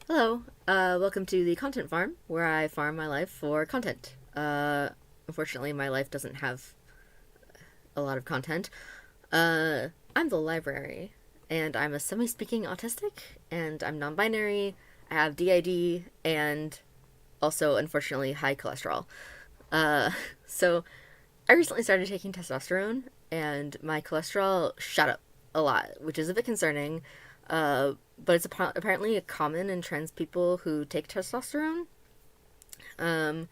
Hello, welcome to the Content Farm, where I farm my life for content. Unfortunately, my life doesn't have a lot of content. I'm the library, and I'm a semi-speaking autistic, and I'm non-binary, I have DID, and also, unfortunately, high cholesterol. Uh, so I recently started taking testosterone, and my cholesterol shot up a lot, which is a bit concerning. But it's apparently common in trans people who take testosterone. Um,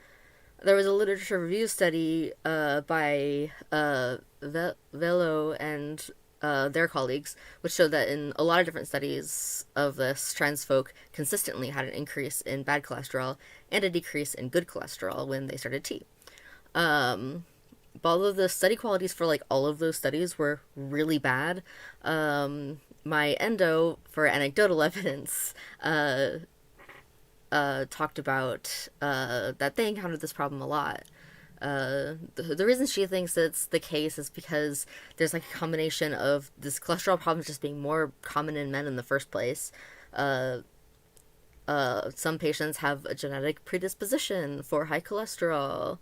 there was a literature review study by Velo and their colleagues, which showed that in a lot of different studies of this, trans folk consistently had an increase in bad cholesterol and a decrease in good cholesterol when they started T. Um, all of the study qualities for like all of those studies were really bad. My endo, for anecdotal evidence, talked about that they encountered this problem a lot. The reason she thinks it's the case is because there's like a combination of this cholesterol problem just being more common in men in the first place. Uh, some patients have a genetic predisposition for high cholesterol.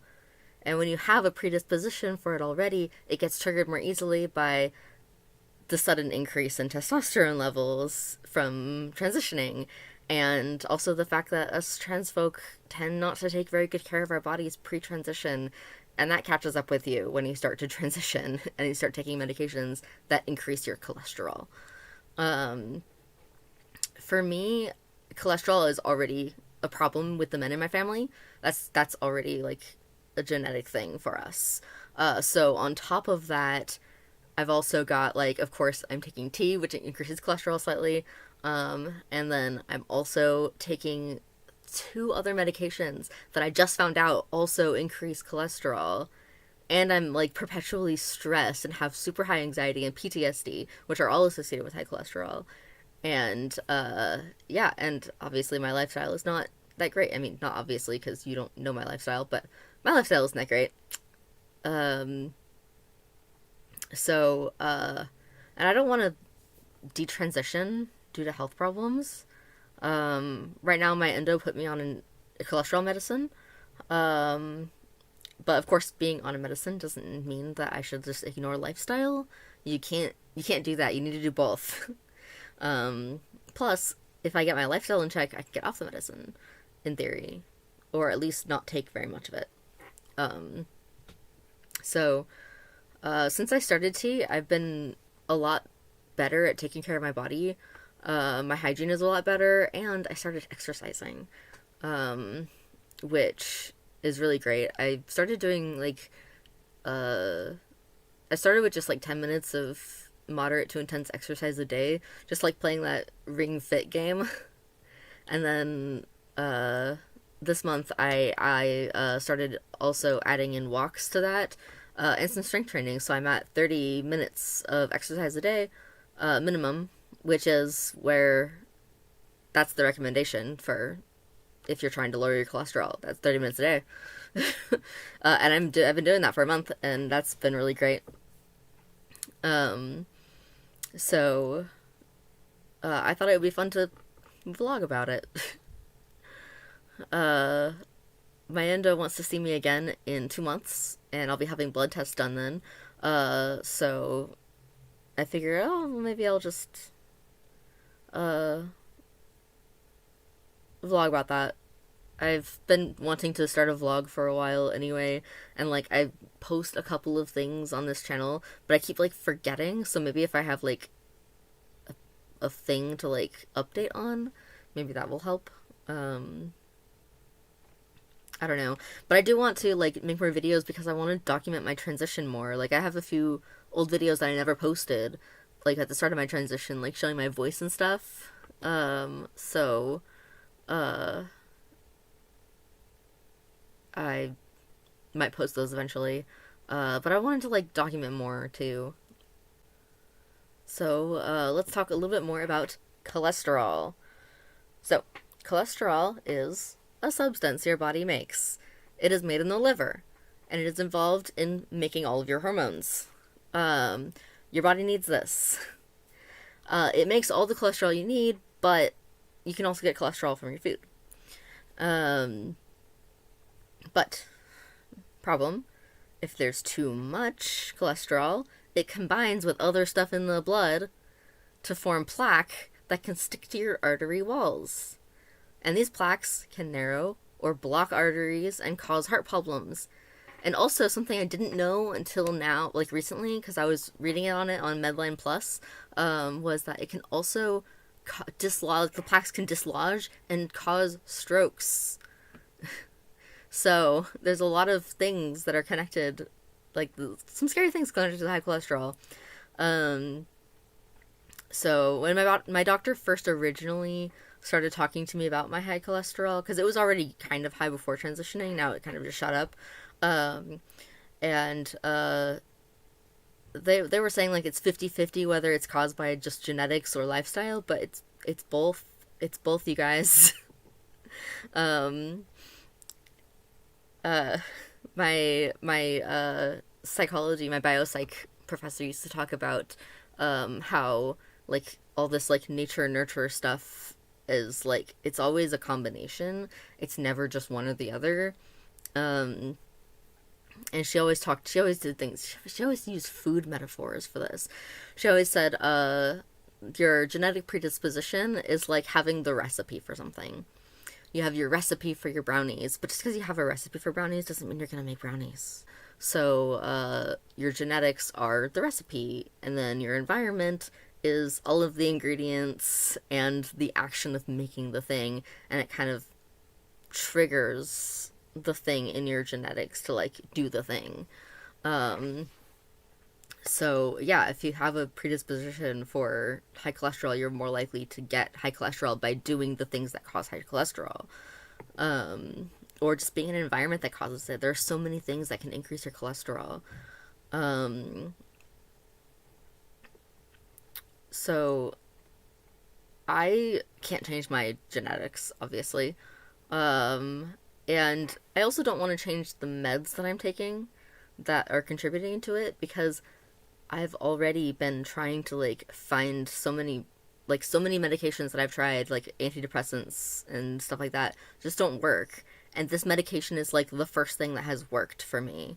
And when you have a predisposition for it already, it gets triggered more easily by the sudden increase in testosterone levels from transitioning. And also the fact that us trans folk tend not to take very good care of our bodies pre transition. And that catches up with you when you start to transition and you start taking medications that increase your cholesterol. Um, for me, cholesterol is already a problem with the men in my family. That's already like a genetic thing for us. So on top of that, I've also got like, of course, I'm taking tea, which increases cholesterol slightly, and then I'm also taking two other medications that I just found out also increase cholesterol. And I'm like perpetually stressed and have super high anxiety and PTSD, which are all associated with high cholesterol. And yeah, and obviously my lifestyle is not that great. I mean, not obviously because you don't know my lifestyle, but my lifestyle isn't that great. Um, so and I don't want to detransition due to health problems. Right now, my endo put me on a cholesterol medicine. Um, but of course, being on a medicine doesn't mean that I should just ignore lifestyle. You can't do that. You need to do both. Um, plus, if I get my lifestyle in check, I can get off the medicine, in theory, or at least not take very much of it. Um, so since I started tea, I've been a lot better at taking care of my body. My hygiene is a lot better, and I started exercising, um, which is really great. Uh, I started with just like 10 minutes of moderate to intense exercise a day, just like playing that Ring Fit game. And then this month I started also adding in walks to that, and some strength training. So I'm at 30 minutes of exercise a day, minimum, which is where that's the recommendation for if you're trying to lower your cholesterol. That's 30 minutes a day. And I've been doing that for a month, and that's been really great. Um, so I thought it would be fun to vlog about it. uh, my endo wants to see me again in 2 months, and I'll be having blood tests done then. So I figure, oh, maybe I'll just uh, vlog about that. I've been wanting to start a vlog for a while anyway, and like I post a couple of things on this channel, but I keep like forgetting. So maybe if I have like a thing to like update on, maybe that will help. Um, I don't know, but I do want to like make more videos because I want to document my transition more. Like I have a few old videos that I never posted, like at the start of my transition, like showing my voice and stuff. So uh, I might post those eventually. But I wanted to like document more too. So let's talk a little bit more about cholesterol. So, cholesterol is a substance your body makes. It is made in the liver, and it is involved in making all of your hormones. Um, your body needs this. It makes all the cholesterol you need, but you can also get cholesterol from your food. Um, but problem, if there's too much cholesterol, it combines with other stuff in the blood to form plaque that can stick to your artery walls. And these plaques can narrow or block arteries and cause heart problems. And also, something I didn't know until now, like recently, because I was reading it on Medline Plus, was that it can also dislodge, the plaques can dislodge and cause strokes. So there's a lot of things that are connected, like some scary things connected to high cholesterol. Um, so when my doctor first originally started talking to me about my high cholesterol, because it was already kind of high before transitioning, now it kind of just shot up. Um, and they were saying like it's 50-50 whether it's caused by just genetics or lifestyle, but it's both. It's both, you guys. um, uh, my psychology, my biopsych professor used to talk about how like all this like nature nurture stuff is like it's always a combination. It's never just one or the other. Um, and she always did things, she always used food metaphors for this. She always said, your genetic predisposition is like having the recipe for something. You have your recipe for your brownies, but just because you have a recipe for brownies doesn't mean you're gonna make brownies. So, your genetics are the recipe, and then your environment is all of the ingredients and the action of making the thing, and it kind of triggers the thing in your genetics to like do the thing. Um, so yeah, if you have a predisposition for high cholesterol, you're more likely to get high cholesterol by doing the things that cause high cholesterol. Or just being in an environment that causes it. There are so many things that can increase your cholesterol. Um, so I can't change my genetics, obviously. Um, and I also don't want to change the meds that I'm taking that are contributing to it, because I've already been trying to like find so many medications that I've tried, like antidepressants and stuff like that, just don't work. And this medication is like the first thing that has worked for me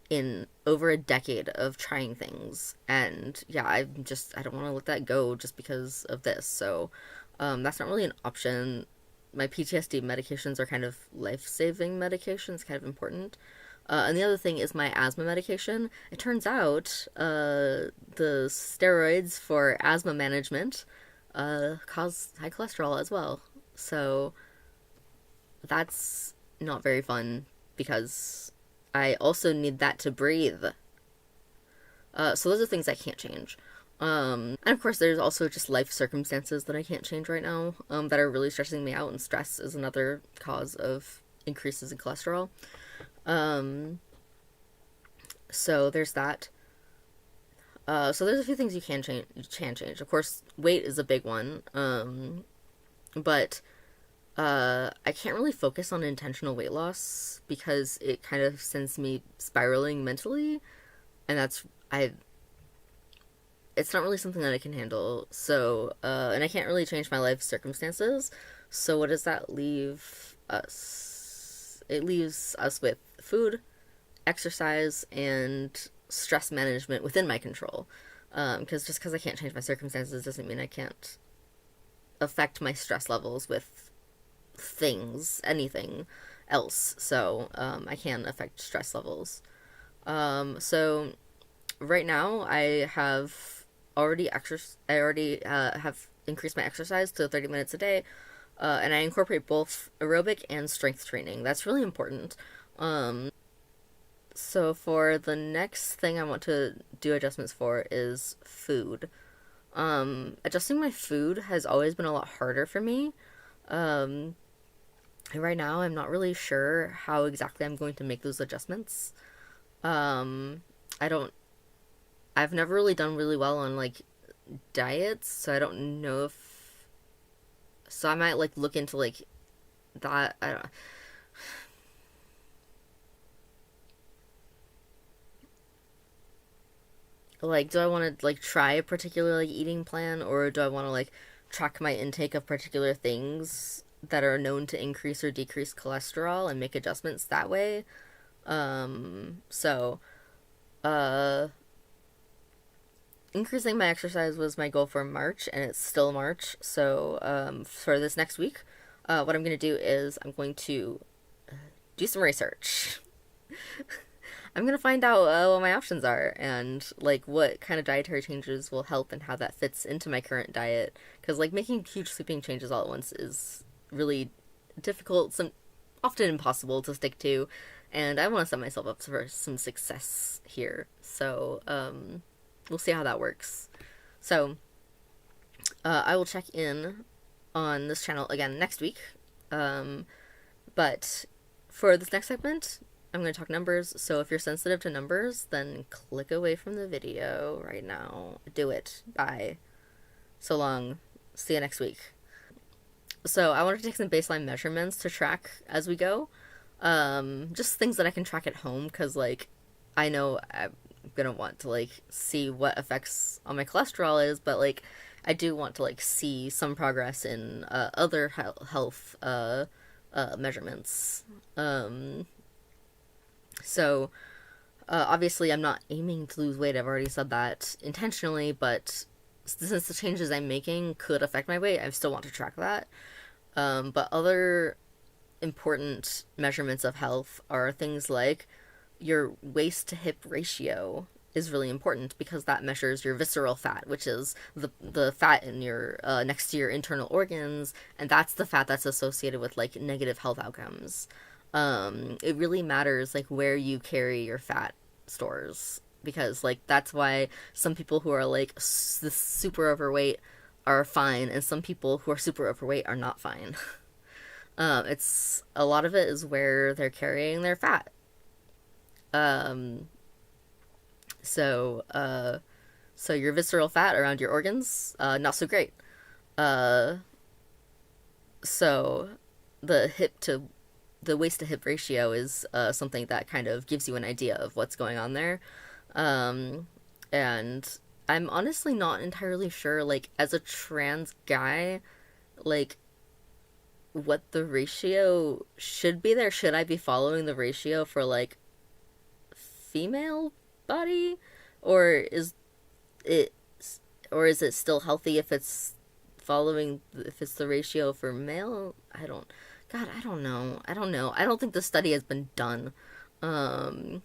in over a decade of trying things. And yeah, I don't want to let that go just because of this. So that's not really an option. My PTSD medications are kind of life-saving medications, kind of important. And the other thing is my asthma medication. It turns out the steroids for asthma management cause high cholesterol as well. So that's not very fun, because I also need that to breathe. So those are things I can't change. And of course, there's also just life circumstances that I can't change right now, that are really stressing me out, and stress is another cause of increases in cholesterol. Um, so there's that. So there's a few things you can change. You can change. Of course, weight is a big one. But I can't really focus on intentional weight loss because it kind of sends me spiraling mentally, and it's not really something that I can handle. So, and I can't really change my life circumstances. So what does that leave us? It leaves us with food, exercise, and stress management within my control. Because just because I can't change my circumstances doesn't mean I can't affect my stress levels with things, anything else. So I can affect stress levels. So right now I already have increased my exercise to 30 minutes a day, and I incorporate both aerobic and strength training. That's really important. So for the next thing I want to do adjustments for is food. Adjusting my food has always been a lot harder for me. Um, right now, I'm not really sure how exactly I'm going to make those adjustments. Um, I don't. I've never really done really well on like diets, so I don't know if. So I might like look into like that. I don't. Like, do I want to like try a particular like eating plan, or do I want to like track my intake of particular things that are known to increase or decrease cholesterol and make adjustments that way. So, uh, increasing my exercise was my goal for March, and it's still March. So, for this next week, what I'm going to do is I'm going to do some research. I'm gonna find out what my options are and like what kind of dietary changes will help and how that fits into my current diet. Because like making huge sweeping changes all at once is really difficult, some often impossible to stick to, and I want to set myself up for some success here. So we'll see how that works. So I will check in on this channel again next week. But for this next segment, I'm going to talk numbers, so if you're sensitive to numbers, then click away from the video right now. Do it. Bye. So long. See you next week. So I wanted to take some baseline measurements to track as we go. Just things that I can track at home, because, like, I know I'm going to want to, like, see what effects on my cholesterol is, but, like, I do want to, like, see some progress in other health measurements. So, obviously, I'm not aiming to lose weight. I've already said that intentionally, but since the changes I'm making could affect my weight, I still want to track that. But other important measurements of health are things like your waist to hip ratio is really important because that measures your visceral fat, which is the fat in your next to your internal organs, and that's the fat that's associated with like negative health outcomes. It really matters like where you carry your fat stores, because like that's why some people who are like super overweight are fine and some people who are super overweight are not fine. It's a lot of it is where they're carrying their fat. Um, so your visceral fat around your organs, not so great. Uh, so the hip to the waist to hip ratio is something that kind of gives you an idea of what's going on there. Um, and I'm honestly not entirely sure, like, as a trans guy, like, what the ratio should be there. Should I be following the ratio for, like, female body? Or it, or is it still healthy if it's if it's the ratio for male? I don't know. I don't think the study has been done. Um,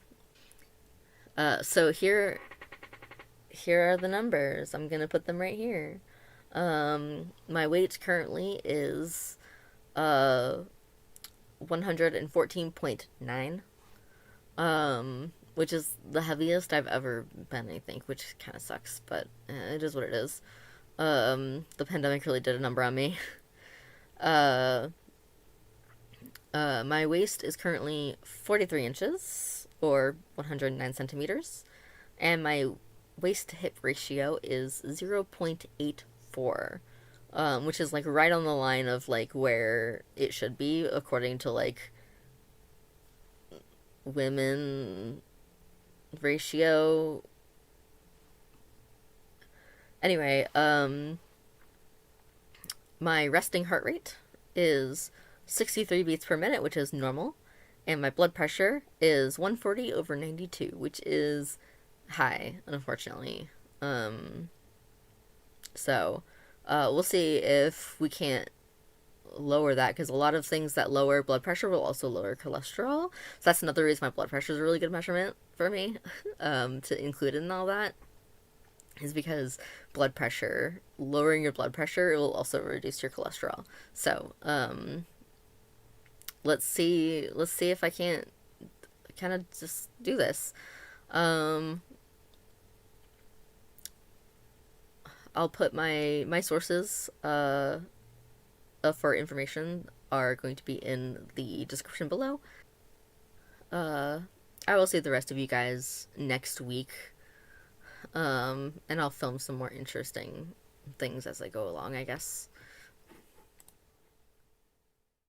so here are the numbers. I'm gonna put them right here. My weight currently is 114.9, which is the heaviest I've ever been, I think, which kind of sucks, but it is what it is. The pandemic really did a number on me. Uh, my waist is currently 43 inches, or 109 centimeters, and my waist to hip ratio is 0.84, which is like right on the line of like where it should be according to like women ratio. Anyway, my resting heart rate is 63 beats per minute, which is normal, and my blood pressure is 140/92, which is high, unfortunately. So we'll see if we can't lower that, because a lot of things that lower blood pressure will also lower cholesterol. So that's another reason my blood pressure is a really good measurement for me, to include in all that, is because lowering your blood pressure, it will also reduce your cholesterol. So let's see if I can't kind of just do this. I'll put my sources for information are going to be in the description below. I will see the rest of you guys next week, and I'll film some more interesting things as I go along, I guess.